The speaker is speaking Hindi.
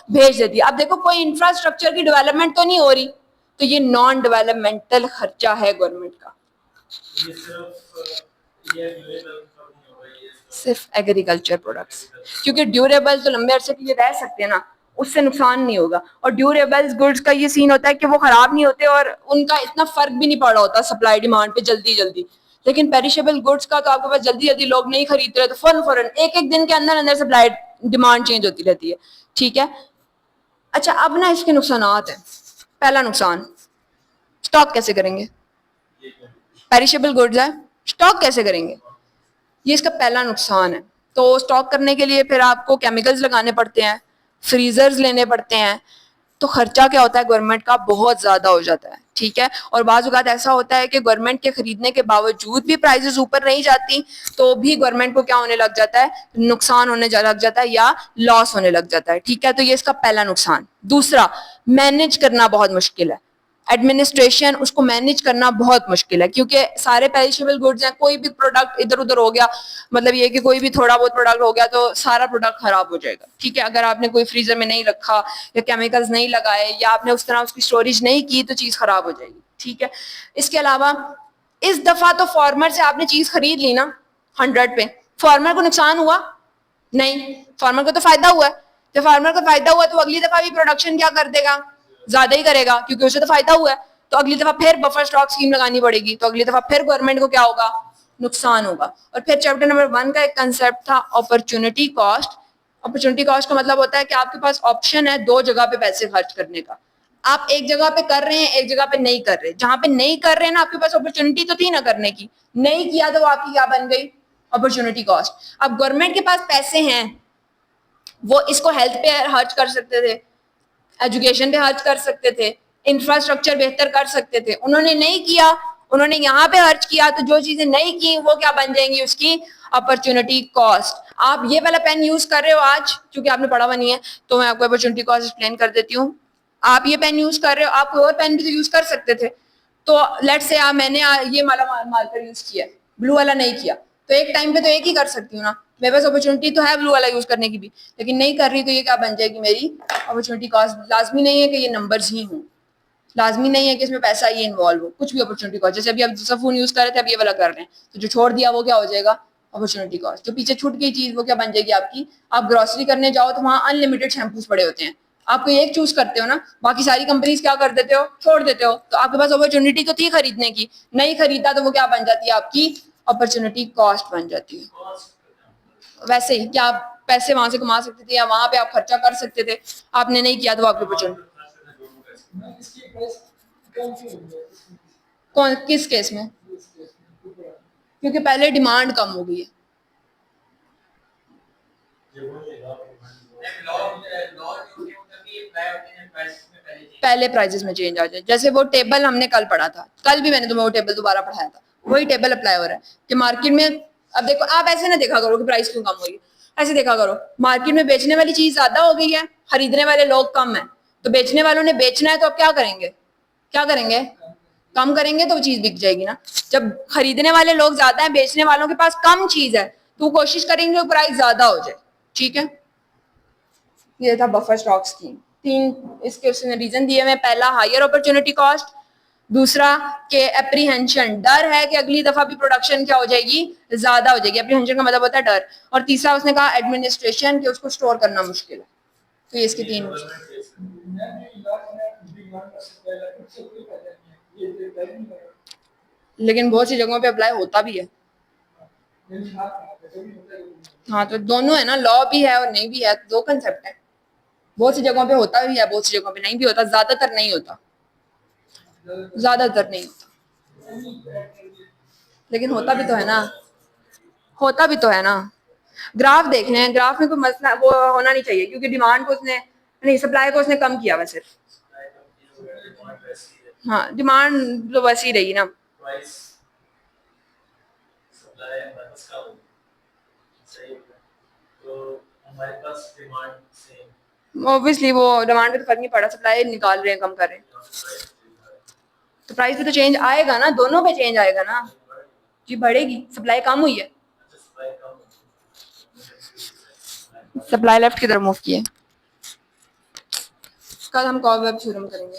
भेज देती है। अब देखो कोई इंफ्रास्ट्रक्चर की डेवलपमेंट तो नहीं हो रही, तो ये नॉन डेवलपमेंटल खर्चा है गवर्नमेंट का। सिर्फ एग्रीकल्चर प्रोडक्ट्स, क्योंकि ड्यूरेबल तो लंबे अरसे के लिए रह सकते हैं ना, उससे नुकसान नहीं होगा। और ड्यूरेबल्स गुड्स का ये सीन होता है कि वो खराब नहीं होते और उनका इतना फर्क भी नहीं पड़ा होता सप्लाई डिमांड पे जल्दी जल्दी। लेकिन पेरिशेबल गुड्स का तो आपके पास जल्दी जल्दी लोग नहीं खरीद रहे, तो फौरन एक एक दिन के अंदर अंदर सप्लाई डिमांड चेंज होती रहती है। ठीक है, अच्छा अब ना इसके नुकसानात हैं। पहला नुकसान, स्टॉक कैसे करेंगे? पेरिशेबल गुड्स है, स्टॉक कैसे करेंगे? ये इसका पहला नुकसान है। तो स्टॉक करने के लिए फिर आपको केमिकल्स लगाने पड़ते हैं, फ्रीजर्स लेने पड़ते हैं, तो खर्चा क्या होता है गवर्नमेंट का, बहुत ज्यादा हो जाता है। ठीक है, और बाज़ औक़ात ऐसा होता है कि गवर्नमेंट के खरीदने के बावजूद भी प्राइसेस ऊपर नहीं जाती, तो भी गवर्नमेंट को क्या होने लग जाता है, नुकसान होने लग जाता है या लॉस होने लग जाता है। ठीक है, तो ये इसका पहला नुकसान। दूसरा, मैनेज करना बहुत मुश्किल है। एडमिनिस्ट्रेशन, उसको मैनेज करना बहुत मुश्किल है, क्योंकि सारे पेरिशेबल गुड्स हैं, कोई भी प्रोडक्ट इधर उधर हो गया, मतलब ये कि कोई भी थोड़ा बहुत प्रोडक्ट हो गया तो सारा प्रोडक्ट खराब हो जाएगा। ठीक है, अगर आपने कोई फ्रीजर में नहीं रखा या केमिकल्स नहीं लगाए या आपने उस तरह उसकी स्टोरेज नहीं की तो चीज खराब हो जाएगी। ठीक है, इसके अलावा इस दफा तो फार्मर से आपने चीज खरीद ली ना 100 पे, फार्मर को नुकसान हुआ नहीं, फार्मर को तो फायदा हुआ है। जब फार्मर को फायदा हुआ तो अगली दफा भी प्रोडक्शन क्या कर देगा, ज्यादा ही करेगा, क्योंकि उसे तो फायदा हुआ है। तो अगली दफा फिर बफर स्टॉक स्कीम लगानी पड़ेगी, तो अगली दफा फिर गवर्नमेंट को क्या होगा, नुकसान होगा। और फिर चैप्टर नंबर 1 का एक कंसेप्ट था अपॉर्चुनिटी कॉस्ट। अपॉर्चुनिटी कॉस्ट का मतलब होता है कि आपके पास ऑप्शन है दो जगह पे पैसे खर्च करने का। आप एक जगह पे कर रहे हैं, एक जगह पे नहीं कर रहे। जहां पे नहीं कर रहे हैं ना, आपके पास अपॉर्चुनिटी तो थी ना करने की, नहीं किया तो आपकी क्या बन गई, अपॉर्चुनिटी कॉस्ट। अब गवर्नमेंट के पास पैसे हैं, वो इसको हेल्थ पे खर्च कर सकते थे, एजुकेशन पे खर्च कर सकते थे, इंफ्रास्ट्रक्चर बेहतर कर सकते थे, उन्होंने नहीं किया, उन्होंने यहाँ पे खर्च किया। तो जो चीजें नहीं की वो क्या बन जाएंगी, उसकी अपॉर्चुनिटी कॉस्ट। आप ये वाला पेन यूज कर रहे हो आज, क्योंकि आपने पढ़ा हुआ नहीं है तो मैं आपको अपॉर्चुनिटी कॉस्ट एक्सप्लेन कर देती हूँ। आप ये पेन यूज कर रहे हो, आप कोई और पेन भी तो यूज कर सकते थे। तो लेट से मैंने ये वाला मार्कर यूज किया, ब्लू वाला नहीं किया, तो एक टाइम पे तो एक ही कर सकती हूँ ना, मेरे पास अपॉर्चुनिटी तो है ब्लू वाला यूज करने की भी, लेकिन नहीं कर रही, तो ये क्या बन जाएगी मेरी अपॉर्चुनिटी कॉस्ट। लाजमी नहीं है कि ये नंबर्स ही हों, लाजमी नहीं है कि इसमें पैसा ही इन्वॉल्व हो, कुछ भी अपॉर्चुनिटी कॉस्ट। जैसे अभी आप दूसरा फोन यूज कर रहे थे, अब ये वाला कर रहे हैं, तो जो छोड़ दिया वो क्या हो जाएगा, अपॉर्चुनिटी कॉस्ट। जो पीछे छूट गई चीज वो क्या बन जाएगी आपकी। आप ग्रोसरी करने जाओ तो वहां अनलिमिटेड शैम्पूस पड़े होते हैं, आप कोई एक चूज करते हो ना, बाकी सारी कंपनीज क्या कर देते हो, छोड़ देते हो। तो आपके पास अपॉर्चुनिटी तो थी खरीदने की, नहीं खरीदा तो वो क्या बन जाती है, आपकी अपॉर्चुनिटी कॉस्ट बन जाती है। वैसे ही क्या आप पैसे वहां से कमा सकते थे या वहां पे आप खर्चा कर सकते थे, आपने नहीं किया तो आपकी अपॉर्चुनिटी। कौन किस केस में? क्योंकि पहले डिमांड कम हो गई है। पहले प्राइजेस में चेंज आ जाए, जैसे वो टेबल हमने कल पढ़ा था, कल भी मैंने तुम्हें वो टेबल दोबारा पढ़ाया था, वही टेबल अप्लाई हो रहा है कि मार्केट में, अब देखो आप ऐसे ना देखा करो कि प्राइस क्यों कम हो गई, ऐसे देखा करो मार्केट में बेचने वाली चीज ज्यादा हो गई है, खरीदने वाले लोग कम है, तो बेचने वालों ने बेचना है तो अब क्या करेंगे, क्या करेंगे, कम करेंगे तो चीज बिक जाएगी ना। जब खरीदने वाले लोग ज्यादा है, बेचने वालों के पास कम चीज है, तो कोशिश करेंगे प्राइस ज्यादा हो जाए। ठीक है, ये था बफर स्टॉक स्कीम। तीन इसके उसने रीजन दिए हुए, पहला हायर अपॉर्चुनिटी कॉस्ट, दूसरा के एप्रीहेंशन, डर है कि अगली दफा भी प्रोडक्शन क्या हो जाएगी, ज्यादा हो जाएगी, एप्रीहेंशन का मतलब होता है डर, और तीसरा उसने कहा एडमिनिस्ट्रेशन, कि उसको स्टोर करना मुश्किल है। तो ये इसके तीन। लेकिन बहुत सी जगहों पे अप्लाई होता भी है। हाँ तो दोनों है ना, लॉ भी है और नहीं भी है, दो कंसेप्ट है। बहुत सी जगहों पे होता भी है, बहुत सी जगहों पे नहीं भी होता, ज्यादातर नहीं होता, ज्यादातर नहीं होता, लेकिन होता भी तो है ना, होता भी तो है ना। ग्राफ देख रहे हैं, ग्राफ में कोई मसला वो होना नहीं चाहिए, क्योंकि डिमांड को उसने नहीं, सप्लाई को उसने कम किया हुआ सिर्फ। हाँ डिमांड तो वैसी रही ना। ऑब्वियसली वो डिमांड पे तो फर्क नहीं पड़ा, सप्लाई निकाल रहे हैं, कम कर रहे हैं, तो प्राइस पे तो चेंज आएगा ना, दोनों पे चेंज आएगा ना। जी बढ़ेगी, सप्लाई कम हुई है, सप्लाई लेफ्ट की तरफ मूव की है। कल हम कॉबवेब शुरू करेंगे।